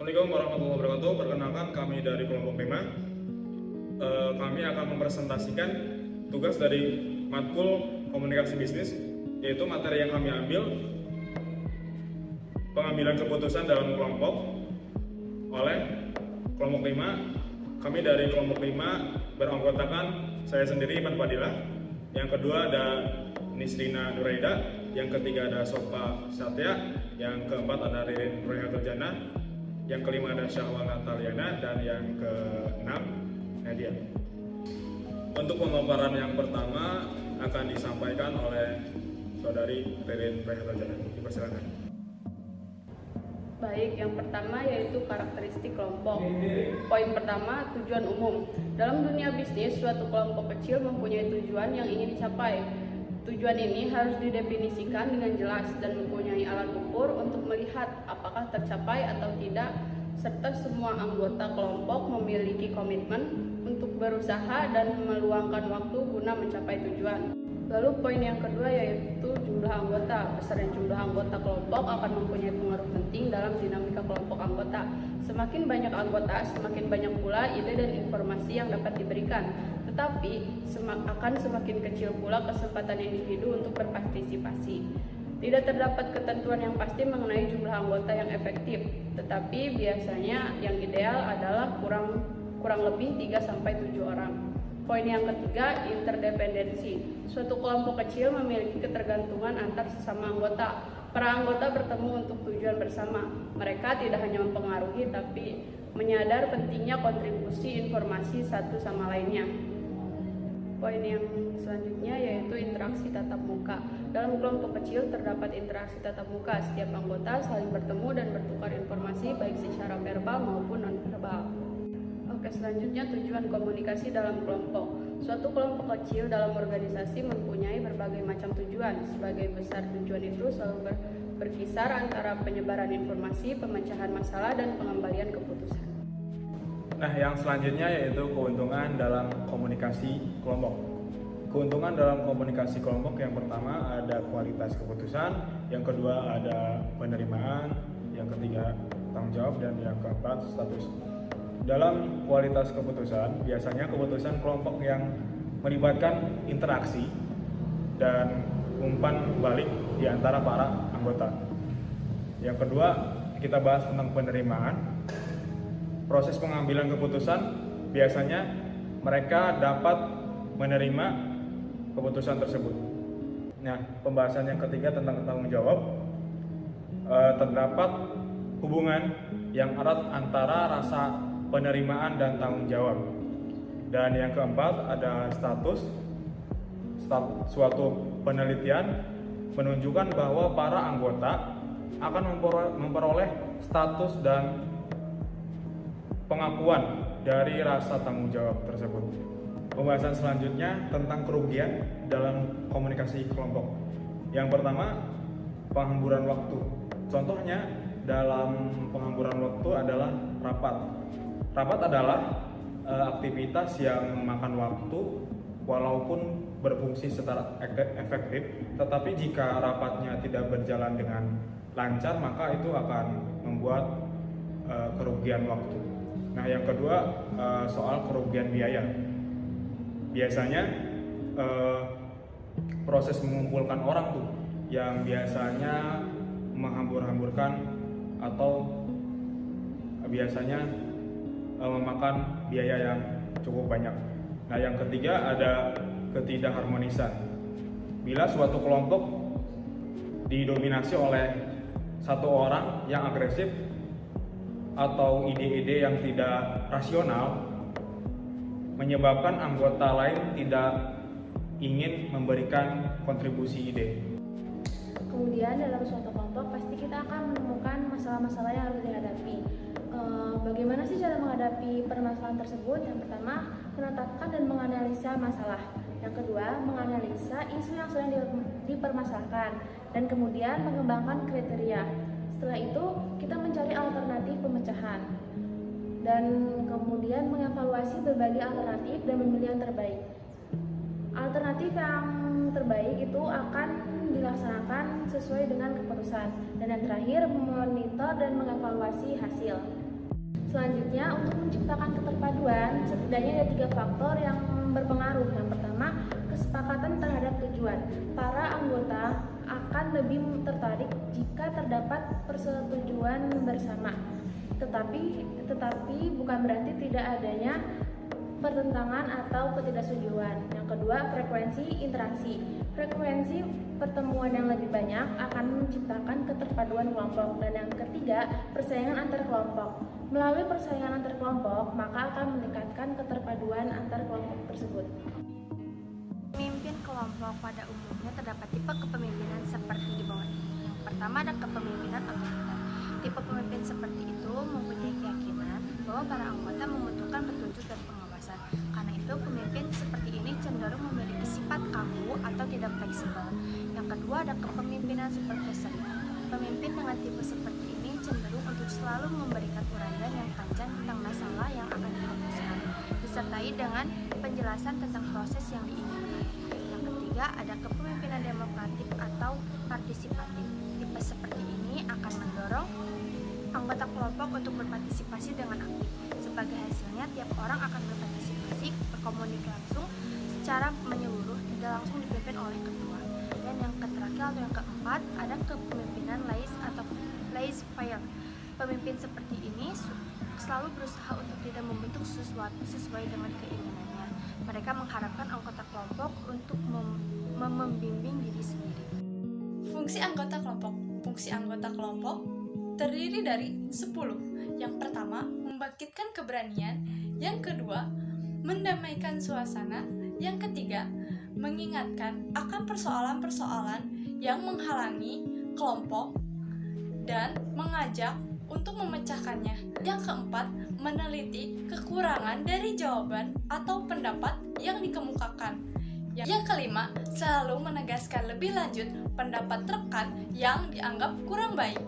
Assalamualaikum warahmatullahi wabarakatuh. Perkenalkan, kami dari kelompok 5. Kami akan mempresentasikan tugas dari matkul komunikasi bisnis, yaitu materi yang kami ambil pengambilan keputusan dalam kelompok oleh kelompok 5. Kami dari kelompok 5 beranggotakan saya sendiri, Ivan Fadilah. Yang kedua ada Nisrina Nuraida. Yang ketiga ada Sofa Satya. Yang keempat ada Ririn Nurhayaturjana. Yang kelima ada Syahwa Nataliana. Dan yang keenam Nadia. Untuk pemaparan yang pertama akan disampaikan oleh Saudari Ririn Nurhayaturjana. Dipersilakan. Baik, yang pertama yaitu karakteristik kelompok. Poin pertama, tujuan umum. Dalam dunia bisnis, suatu kelompok kecil mempunyai tujuan yang ingin dicapai. Tujuan ini harus didefinisikan dengan jelas dan mempunyai alat ukur untuk melihat apakah tercapai atau tidak, serta semua anggota kelompok memiliki komitmen untuk berusaha dan meluangkan waktu guna mencapai tujuan. Lalu poin yang kedua yaitu jumlah anggota. Besarnya jumlah anggota kelompok akan mempunyai pengaruh penting dalam dinamika kelompok anggota. Semakin banyak anggota, semakin banyak pula ide dan informasi yang dapat diberikan. Tetapi akan semakin kecil pula kesempatan individu untuk berpartisipasi. Tidak terdapat ketentuan yang pasti mengenai jumlah anggota yang efektif, tetapi biasanya yang ideal adalah kurang lebih 3-7 orang. Poin yang ketiga, interdependensi. Suatu kelompok kecil memiliki ketergantungan antar sesama anggota. Para anggota bertemu untuk tujuan bersama. Mereka tidak hanya mempengaruhi, tapi menyadar pentingnya kontribusi informasi satu sama lainnya. Poin yang selanjutnya yaitu interaksi tatap muka. Dalam kelompok kecil terdapat interaksi tatap muka. Setiap anggota saling bertemu dan bertukar informasi baik secara verbal maupun non-verbal. Oke, selanjutnya tujuan komunikasi dalam kelompok. Suatu kelompok kecil dalam organisasi mempunyai berbagai macam tujuan. Sebagai besar tujuan itu selalu berkisar antara penyebaran informasi, pemecahan masalah, dan pengembalian keputusan. Nah, yang selanjutnya yaitu keuntungan dalam komunikasi kelompok. Keuntungan dalam komunikasi kelompok yang pertama ada kualitas keputusan, yang kedua ada penerimaan, yang ketiga tanggung jawab, dan yang keempat status. Dalam kualitas keputusan, biasanya keputusan kelompok yang melibatkan interaksi dan umpan balik di antara para anggota. Yang kedua, kita bahas tentang penerimaan. Proses pengambilan keputusan, biasanya mereka dapat menerima keputusan tersebut. Nah, pembahasan yang ketiga tentang tanggung jawab. Terdapat hubungan yang erat antara rasa penerimaan dan tanggung jawab. Dan yang keempat ada status. Suatu penelitian menunjukkan bahwa para anggota akan memperoleh status dan pengakuan dari rasa tanggung jawab tersebut. Pembahasan selanjutnya tentang kerugian dalam komunikasi kelompok. Yang pertama, penghamburan waktu. Contohnya dalam penghamburan waktu adalah rapat. Rapat adalah aktivitas yang memakan waktu walaupun berfungsi secara efektif, tetapi jika rapatnya tidak berjalan dengan lancar maka itu akan membuat kerugian waktu. Nah, yang kedua soal kerugian biaya. Biasanya proses mengumpulkan orang tuh yang biasanya menghambur-hamburkan atau biasanya memakan biaya yang cukup banyak. Nah, yang ketiga ada ketidakharmonisan. Bila suatu kelompok didominasi oleh satu orang yang agresif atau ide-ide yang tidak rasional, menyebabkan anggota lain tidak ingin memberikan kontribusi ide. Kemudian dalam suatu kelompok pasti kita akan menemukan masalah-masalah yang harus dihadapi. Bagaimana sih cara menghadapi permasalahan tersebut? Yang pertama, menetapkan dan menganalisa masalah. Yang kedua, menganalisa isu yang sedang dipermasalahkan. Dan kemudian mengembangkan kriteria. Setelah itu, kita mencari alternatif pemecahan. Dan kemudian mengevaluasi berbagai alternatif dan memilih yang terbaik. Alternatif yang terbaik itu akan dilaksanakan sesuai dengan keputusan. Dan yang terakhir, memonitor dan mengevaluasi hasil. Selanjutnya, untuk menciptakan keterpaduan, setidaknya ada 3 faktor yang berpengaruh. Yang pertama, kesepakatan terhadap tujuan. Para anggota akan lebih tertarik jika terdapat persetujuan bersama. Tetapi bukan berarti tidak adanya pertentangan atau ketidaksetujuan. Yang kedua, frekuensi interaksi. Frekuensi pertemuan yang lebih banyak akan menciptakan keterpaduan kelompok. Dan yang ketiga, persaingan antar kelompok. Melalui persaingan antar kelompok, maka akan meningkatkan keterpaduan antar kelompok tersebut. Pemimpin kelompok pada umumnya terdapat tipe kepemimpinan seperti di bawah ini. Yang pertama ada kepemimpinan otoriter. Tipe pemimpin seperti itu mempunyai keyakinan bahwa para anggota membutuhkan petunjuk dan pengawasan. Karena itu, pemimpin seperti ini cenderung memiliki sifat kaku atau tidak fleksibel. Yang kedua ada kepemimpinan supervisory. Pemimpin dengan tipe seperti ini cenderung untuk selalu memberikan uraian yang panjang tentang masalah yang akan difokuskan, disertai dengan penjelasan tentang proses yang diinginkan. Yang ketiga ada kepemimpinan demokratik atau partisipatif. Tipe seperti ini akan mendorong anggota kelompok untuk berpartisipasi dengan aktif. Sebagai hasilnya, tiap orang akan berpartisipasi, berkomunikasi langsung secara menyeluruh, tidak langsung dipimpin oleh ketua. Dan yang terakhir atau yang keempat ada kepemimpinan laissez-faire. Pemimpin seperti ini selalu berusaha untuk tidak membentuk sesuatu sesuai dengan keinginannya. Mereka mengharapkan anggota kelompok untuk membimbing diri sendiri. Fungsi anggota kelompok. Fungsi anggota kelompok terdiri dari 10. Yang pertama, membangkitkan keberanian. Yang kedua, mendamaikan suasana. Yang ketiga, mengingatkan akan persoalan-persoalan yang menghalangi kelompok dan mengajak untuk memecahkannya. Yang keempat, meneliti kekurangan dari jawaban atau pendapat yang dikemukakan. Yang kelima, selalu menegaskan lebih lanjut pendapat rekan yang dianggap kurang baik.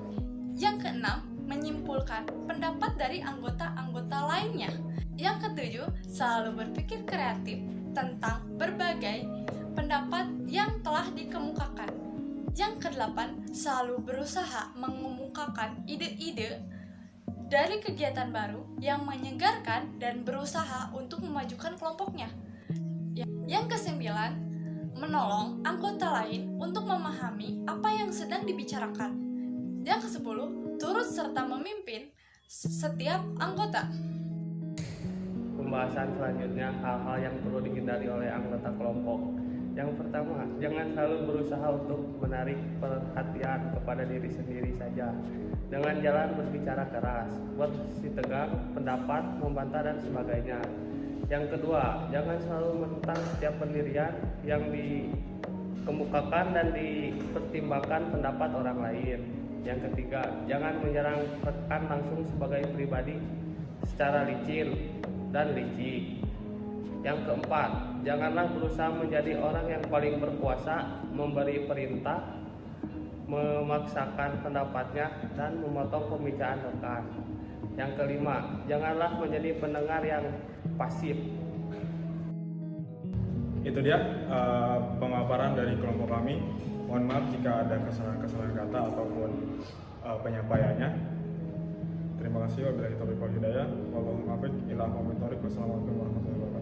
Yang keenam, menyimpulkan pendapat dari anggota-anggota lainnya. Yang ketujuh, selalu berpikir kreatif tentang berbagai pendapat yang telah dikemukakan. Yang kedelapan, selalu berusaha mengemukakan ide-ide dari kegiatan baru yang menyegarkan dan berusaha untuk memajukan kelompoknya. Yang kesembilan, menolong anggota lain untuk memahami apa yang sedang dibicarakan. Yang kesepuluh, turut serta memimpin setiap anggota. Pembahasan selanjutnya, hal-hal yang perlu dihindari oleh anggota kelompok. Yang pertama, jangan selalu berusaha untuk menarik perhatian kepada diri sendiri saja dengan jalan berbicara keras, posisi tegang, pendapat, membantah, dan sebagainya. Yang kedua, jangan selalu menentang setiap pendirian yang dikemukakan dan dipertimbangkan pendapat orang lain. Yang ketiga, jangan menyerang rekan langsung sebagai pribadi secara licin dan licik. Yang keempat, janganlah berusaha menjadi orang yang paling berkuasa, memberi perintah, memaksakan pendapatnya, dan memotong pembicaraan rekan. Yang kelima, janganlah menjadi pendengar yang pasif. Itu dia pemaparan dari kelompok kami. Mohon maaf jika ada kesalahan-kesalahan kata ataupun penyampaiannya. Terima kasih. Wabillahi taufiq wal hidayah. Wallahul muwaffiq ila aqwamit thoriq. Wassalamualaikum warahmatullahi wabarakatuh.